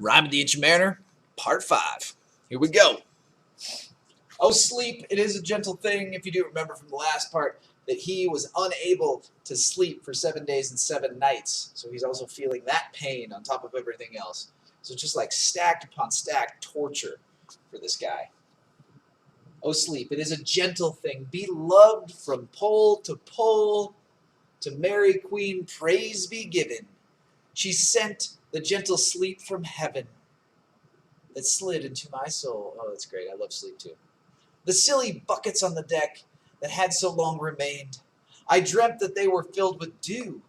Rime of the Ancient Mariner, Part 5. Here we go. Oh, sleep, it is a gentle thing, if you do remember from the last part, that he was unable to sleep for 7 days and 7 nights. So he's also feeling that pain on top of everything else. So just like stacked upon stacked torture for this guy. Oh, sleep, it is a gentle thing, beloved from pole, to Mary Queen praise be given. She sent the gentle sleep from heaven that slid into my soul. Oh, that's great. I love sleep too. The silly buckets on the deck that had so long remained, I dreamt that they were filled with dew.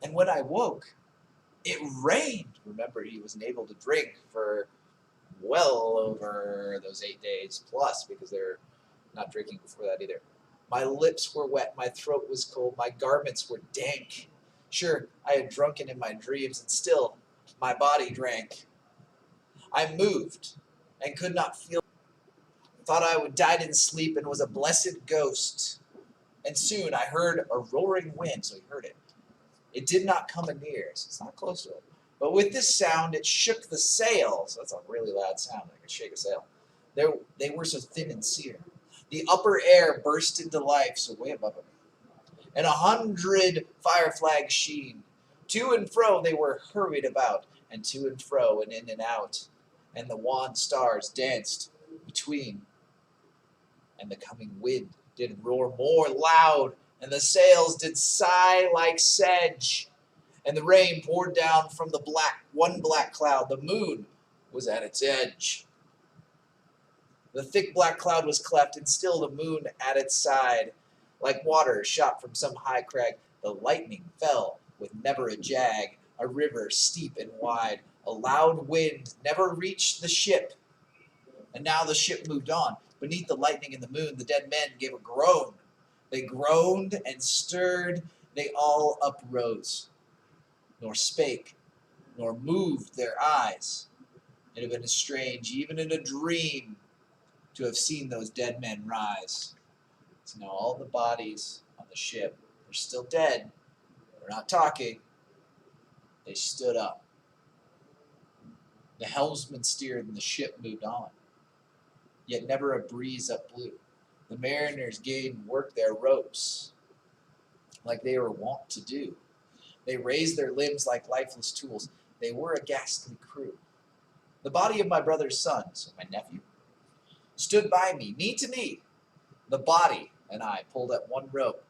And when I woke, it rained. Remember, he wasn't able to drink for well over those 8 days plus because they're not drinking before that either. My lips were wet, my throat was cold, my garments were dank. Sure, I had drunken in my dreams, and still my body drank. I moved and could not feel. Thought I would died in sleep and was a blessed ghost. And soon I heard a roaring wind, so he heard it. It did not come anear, so it's not close to it. But with this sound, it shook the sail. So that's a really loud sound. I could shake a sail. They were so thin and sere. The upper air burst into life, so way above them. And 100 fire flags sheen. To and fro they were hurried about, and to and fro and in and out. And the wan stars danced between. And the coming wind did roar more loud, and the sails did sigh like sedge. And the rain poured down from the one black cloud. The moon was at its edge. The thick black cloud was cleft, and still the moon at its side. Like water shot from some high crag, the lightning fell with never a jag, a river steep and wide. A loud wind never reached the ship. And now the ship moved on. Beneath the lightning and the moon, the dead men gave a groan. They groaned and stirred, they all uprose, nor spake, nor moved their eyes. It had been strange, even in a dream, to have seen those dead men rise. So now all the bodies on the ship are still dead. They're not talking. They stood up. The helmsman steered and the ship moved on. Yet never a breeze up blew. The mariners gained and worked their ropes like they were wont to do. They raised their limbs like lifeless tools. They were a ghastly crew. The body of my brother's son, so my nephew, stood by me, knee to knee. The body and I pulled at one rope,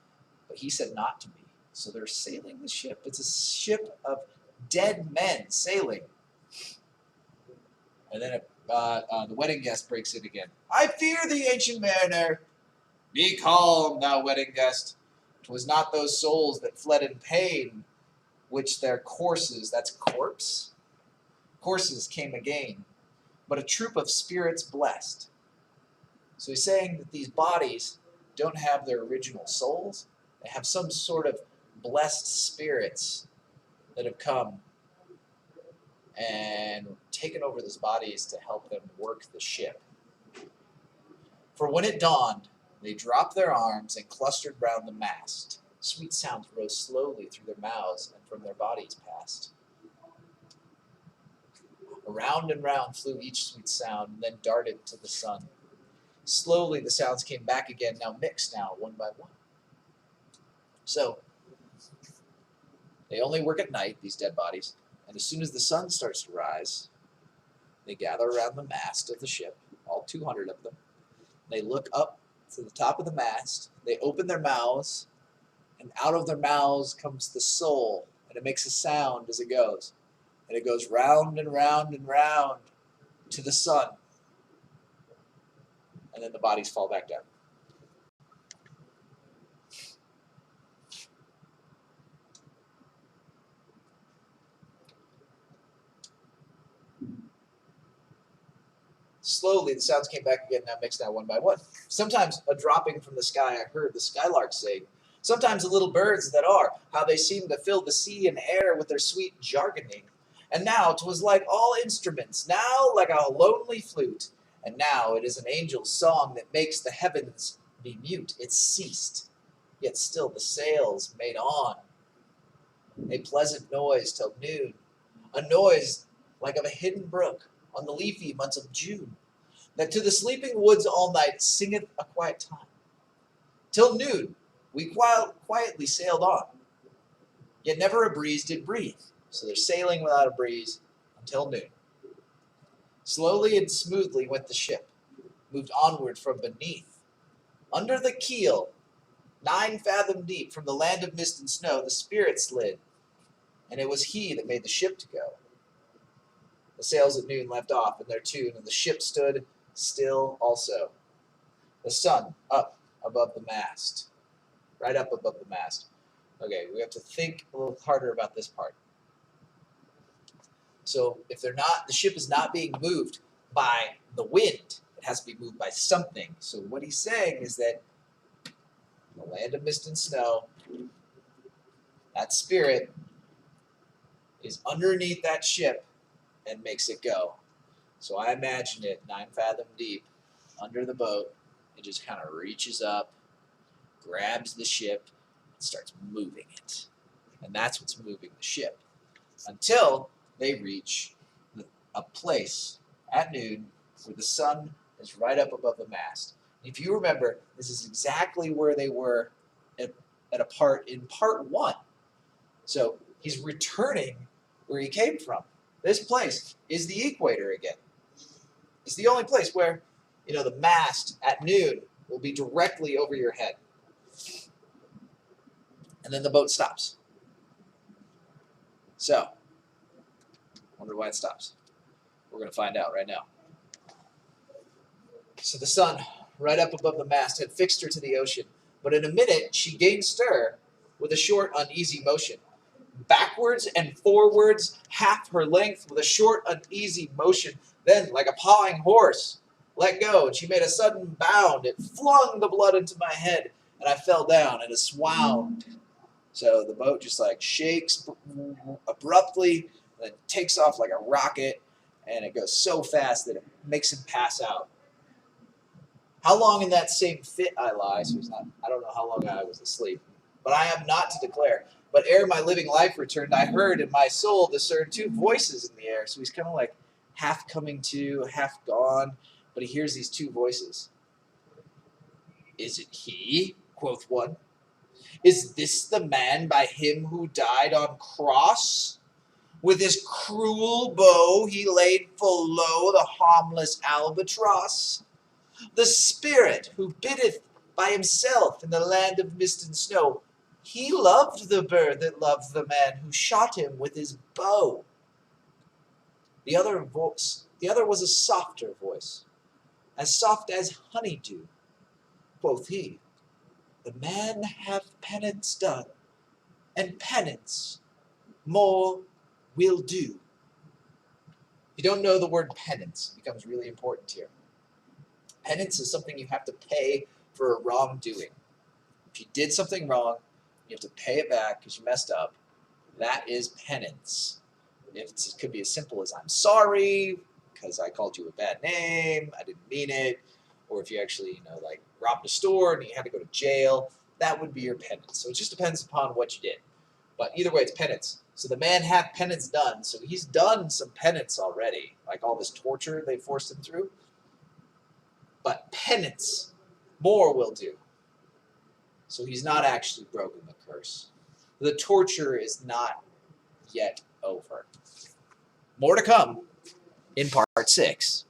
but he said not to me. So they're sailing the ship. It's a ship of dead men sailing. And then the wedding guest breaks in again. I fear thee, ancient mariner. Be calm, thou wedding guest. 'Twas not those souls that fled in pain, which their courses, that's corpse, courses came again, but a troop of spirits blessed. So he's saying that these bodies don't have their original souls. They have some sort of blessed spirits that have come and taken over these bodies to help them work the ship. For when it dawned, they dropped their arms and clustered round the mast. Sweet sounds rose slowly through their mouths and from their bodies passed. Around and round flew each sweet sound, and then darted to the sun. Slowly the sounds came back again, now mixed now, one by one. So, they only work at night, these dead bodies, and as soon as the sun starts to rise, they gather around the mast of the ship, all 200 of them. They look up to the top of the mast, they open their mouths, and out of their mouths comes the soul, and it makes a sound as it goes. And it goes round and round and round to the sun. And then the bodies fall back down. Slowly, the sounds came back again, now mixed now one by one. Sometimes a dropping from the sky I heard the skylarks sing. Sometimes the little birds that are, how they seem to fill the sea and air with their sweet jargoning. And now 'twas like all instruments, now like a lonely flute. And now it is an angel's song that makes the heavens be mute. It ceased, yet still the sails made on. A pleasant noise till noon, a noise like of a hidden brook on the leafy months of June, that to the sleeping woods all night singeth a quiet time. Till noon we quietly sailed on, yet never a breeze did breathe. So they're sailing without a breeze until noon. Slowly and smoothly went the ship, moved onward from beneath. Under the keel, 9 fathom deep, from the land of mist and snow, the Spirit slid, and it was he that made the ship to go. The sails at noon left off in their tune, and the ship stood still also. The sun up above the mast, right up above the mast. Okay, we have to think a little harder about this part. So if the ship is not being moved by the wind, it has to be moved by something. So what he's saying is that the land of mist and snow, that Spirit is underneath that ship and makes it go. So I imagine it 9 fathom deep under the boat. It just kind of reaches up, grabs the ship, and starts moving it. And that's what's moving the ship until they reach a place at noon where the sun is right up above the mast. If you remember, this is exactly where they were at a part in part 1. So he's returning where he came from. This place is the equator again. It's the only place where, the mast at noon will be directly over your head. And then the boat stops. So, wonder why it stops. We're going to find out right now. So the sun, right up above the mast, had fixed her to the ocean, but in a minute she gained stir with a short, uneasy motion. Backwards and forwards, half her length, with a short, uneasy motion. Then, like a pawing horse, let go, and she made a sudden bound. It flung the blood into my head, and I fell down in a swound. So the boat just shakes abruptly, then takes off like a rocket, and it goes so fast that it makes him pass out. How long in that same fit I lie, so I don't know how long I was asleep, but I am not to declare. But ere my living life returned, I heard in my soul discern 2 voices in the air. So he's kind of half coming to, half gone, but he hears these 2 voices. Is it he? Quoth one. Is this the man by him who died on cross? With his cruel bow he laid full low the harmless albatross. The Spirit who biddeth by himself in the land of mist and snow, he loved the bird that loved the man who shot him with his bow. The other was a softer voice, as soft as honeydew. Quoth he, the man hath penance done, and penance more will do. If you don't know the word penance, it becomes really important here. Penance is something you have to pay for a wrongdoing. If you did something wrong, you have to pay it back because you messed up. That is penance. It could be as simple as I'm sorry because I called you a bad name, I didn't mean it, or if you actually, robbed a store and you had to go to jail, that would be your penance. So it just depends upon what you did. But either way, it's penance. So the man hath penance done. So he's done some penance already, like all this torture they forced him through. But penance, more will do. So he's not actually broken the curse. The torture is not yet over. More to come in part 6.